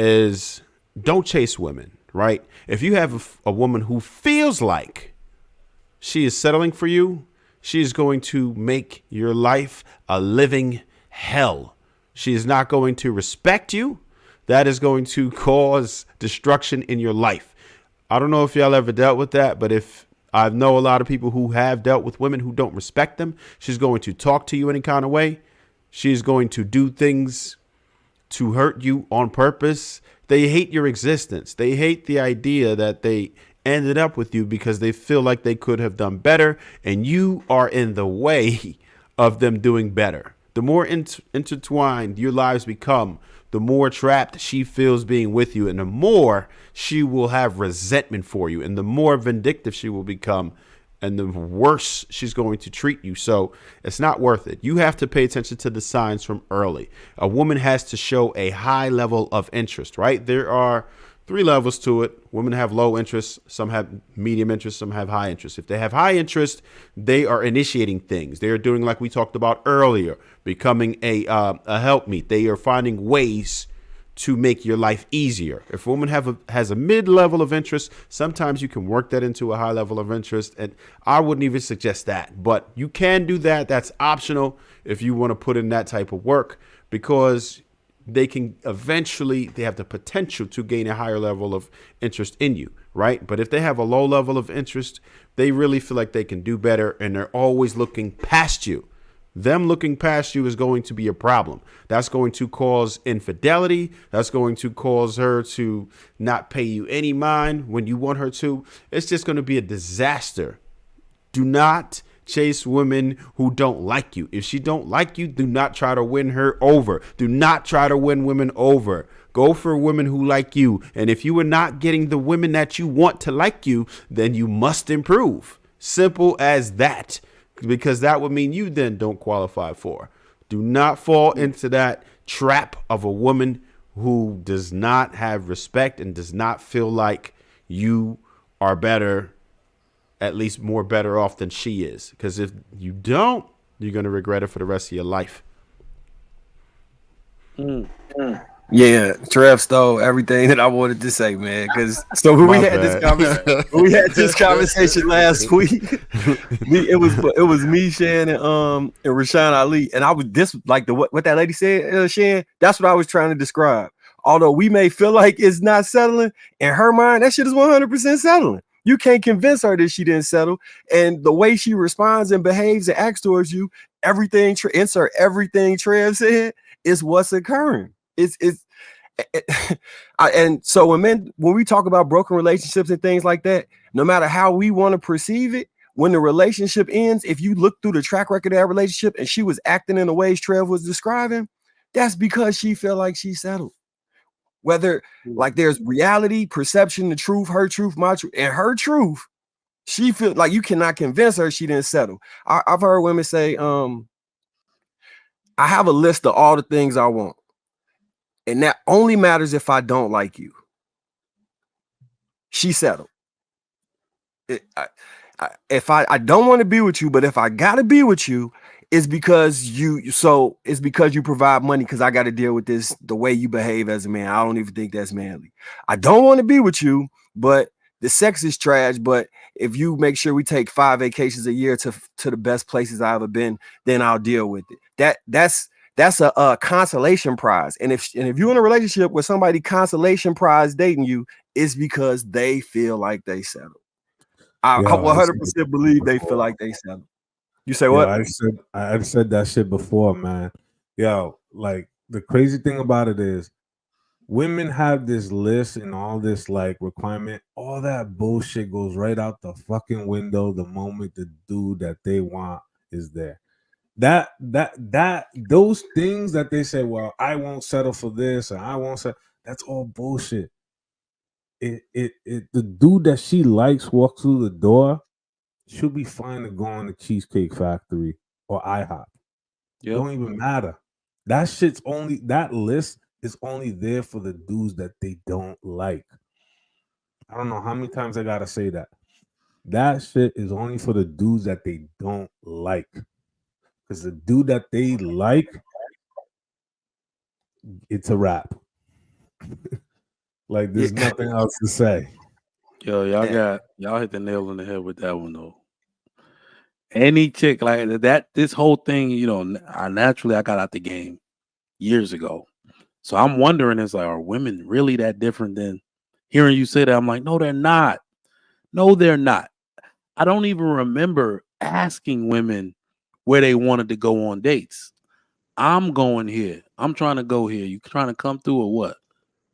is don't chase women, right? If you have a woman who feels like she is settling for you, she is going to make your life a living hell. She is not going to respect you. That is going to cause destruction in your life. I don't know if y'all ever dealt with that, but if I know a lot of people who have dealt with women who don't respect them, she's going to talk to you any kind of way. She's going to do things to hurt you on purpose. They hate your existence. They hate the idea that they ended up with you because they feel like they could have done better and you are in the way of them doing better. The more intertwined your lives become, the more trapped she feels being with you, and the more she will have resentment for you, and the more vindictive she will become, and the worse she's going to treat you. So it's not worth it. You have to pay attention to the signs from early. A woman has to show a high level of interest, right? There are 3 levels to it. Women have low interest. Some have medium interest. Some have high interest. If they have high interest, they are initiating things. They are doing, like we talked about earlier, becoming a helpmeet. They are finding ways to make your life easier. If a woman has a mid level of interest, sometimes you can work that into a high level of interest. And I wouldn't even suggest that, but you can do that. That's optional if you want to put in that type of work, because they have the potential to gain a higher level of interest in you, right? But if they have a low level of interest, they really feel like they can do better, and they're always looking past you. Them looking past you is going to be a problem. That's going to cause infidelity. That's going to cause her to not pay you any mind when you want her to. It's just going to be a disaster. Do not chase women who don't like you. If she don't like you, do not try to win her over. Do not try to win women over. Go for women who like you. And if you are not getting the women that you want to like you, then you must improve. Simple as that. Because that would mean you then don't qualify for. Do not fall into that trap of a woman who does not have respect and does not feel like you are better, at least more better off than she is. Because if you don't, you're going to regret it for the rest of your life. Yeah, Trev stole everything that I wanted to say, man. Because so when we had this conversation last week, it was me, Shan, and Rashawn Ali, and I was this like the what that lady said, Shan. That's what I was trying to describe. Although we may feel like it's not settling, in her mind, that shit is 100% settling. You can't convince her that she didn't settle, and the way she responds and behaves and acts towards you, insert everything Trev said is what's occurring. It's and so when we talk about broken relationships and things like that, no matter how we want to perceive it, when the relationship ends, if you look through the track record of that relationship and she was acting in the ways Trev was describing, that's because she felt like she settled. Whether like there's reality, perception, the truth, her truth, my truth, and her truth, she feel like you cannot convince her she didn't settle. I've heard women say, I have a list of all the things I want. And that only matters if I don't like you. She settled. If I don't want to be with you, but if I gotta be with you, it's because you provide money, because I got to deal with this, the way you behave as a man. I don't even think that's manly. I don't want to be with you, but the sex is trash. But if you make sure we take 5 vacations a year to the best places I've ever been, then I'll deal with it. That's a consolation prize. And if you're in a relationship with somebody consolation prize dating you, it's because they feel like they settled. I 100% believe they feel like they settled. You say what? I've said that shit before, man. Yo, like the crazy thing about it is women have this list and all this like requirement. All that bullshit goes right out the fucking window the moment the dude that they want is there. Those things that they say, well, I won't settle for this, and I won't settle. That's all bullshit. The dude that she likes walks through the door, she'll be fine to go on the Cheesecake Factory or IHOP. Yep. Don't even matter. That list is only there for the dudes that they don't like. I don't know how many times I gotta say that. That shit is only for the dudes that they don't like. Because the dude that they like, it's a wrap. Like there's nothing else to say. Yo, y'all hit the nail on the head with that one though. Any chick like that, this whole thing, I got out the game years ago. So I'm wondering, are women really that different than hearing you say that? I'm like, no, they're not. No, they're not. I don't even remember asking women where they wanted to go on dates. I'm going here. I'm trying to go here. You trying to come through or what?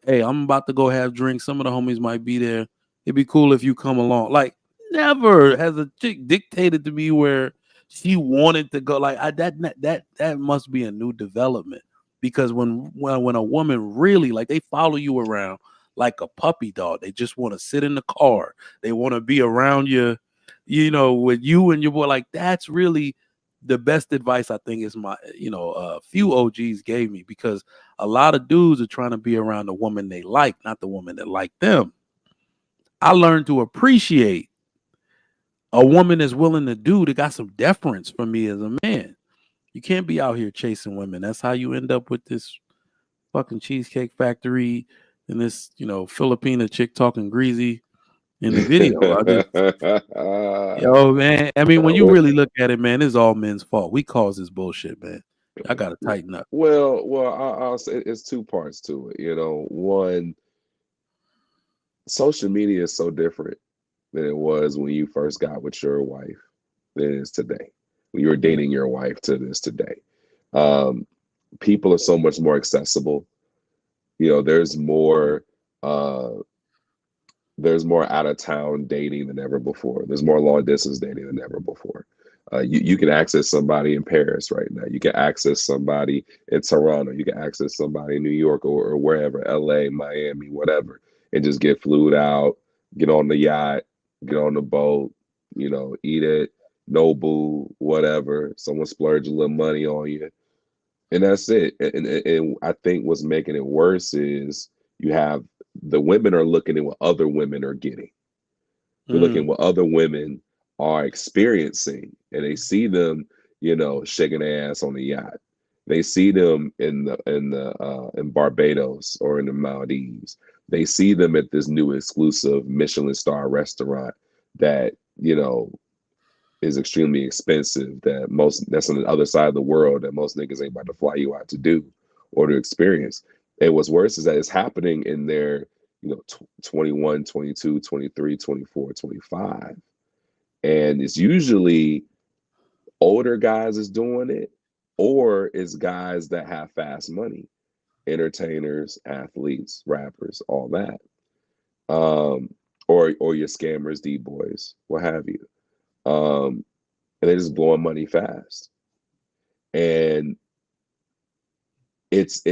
Hey, I'm about to go have drinks. Some of the homies might be there. It'd be cool if you come along. Like, never has a chick dictated to me where she wanted to go. Like, that must be a new development. Because when a woman really, like, they follow you around like a puppy dog. They just want to sit in the car. They want to be around you, with you and your boy. Like, that's really the best advice I think is a few OGs gave me, because a lot of dudes are trying to be around the woman they like, not the woman that like them. I learned to appreciate a woman that's willing to do, that got some deference for me as a man. You can't be out here chasing women. That's how you end up with this fucking Cheesecake Factory and this, Filipina chick talking greasy in the video. Yo, man. I mean, when you really look at it, man, it's all men's fault. We cause this bullshit, man. I gotta tighten up. Well, I'll say it's two parts to it. One, social media is so different than it was when you first got with your wife than it is today. When you were dating your wife to this today. People are so much more accessible. There's more out of town dating than ever before. There's more long distance dating than ever before. You can access somebody in Paris right now. You can access somebody in Toronto. You can access somebody in New York or wherever, LA, Miami, whatever, and just get flued out, get on the yacht, get on the boat, eat it, Nobu, whatever. Someone splurge a little money on you, and that's it. And I think what's making it worse is you have the women are looking at what other women are getting. They're looking at what other women are experiencing, and they see them, shaking their ass on the yacht. They see them in Barbados or in the Maldives. They see them at this new exclusive Michelin star restaurant that, is extremely expensive, that's on the other side of the world that most niggas ain't about to fly you out to do or to experience. And what's worse is that it's happening in their 21, 22, 23, 24, 25. And it's usually older guys is doing it, or it's guys that have fast money, entertainers, athletes, rappers, all that. Or your scammers, D-boys, what have you. And they're just blowing money fast. And it's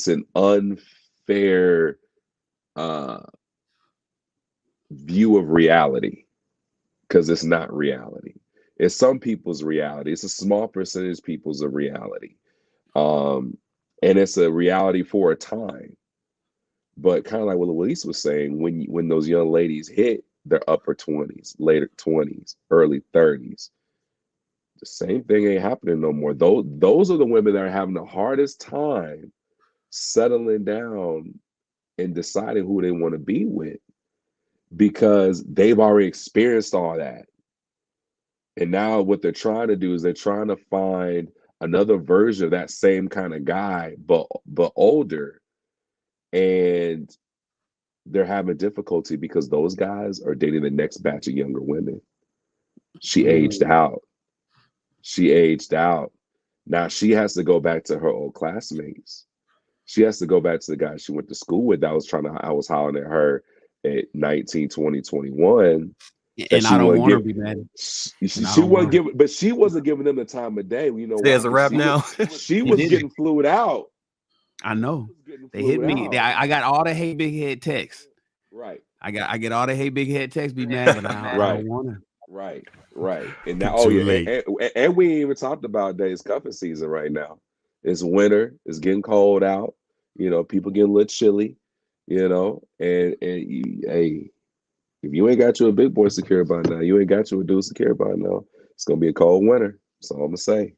an unfair view of reality, because it's not reality. It's some people's reality. It's a small percentage people's of reality. And it's a reality for a time. But kind of like what Luis was saying, when those young ladies hit their upper 20s, later 20s, early 30s, the same thing ain't happening no more. Those are the women that are having the hardest time settling down and deciding who they want to be with, because they've already experienced all that. And now what they're trying to do is they're trying to find another version of that same kind of guy, but older. And they're having difficulty because those guys are dating the next batch of younger women. She aged out. Now she has to go back to her old classmates. She has to go back to the guys she went to school with that I was hollering at her at 19, 20, 21. And I don't want to be mad. She wasn't giving, but she wasn't giving them the time of day. There's a rap now. She was getting flued out. I know. They hit me. I got all the hey big head texts. Right. I get all the hey big head texts. Be mad, but I don't want to. Right. And now, and we ain't even talked about days cuffing season right now. It's winter. It's getting cold out. People getting a little chilly. And hey, if you ain't got you a big boy secure by now, you ain't got you a dude secure by now, it's gonna be a cold winter. That's all I'm gonna say.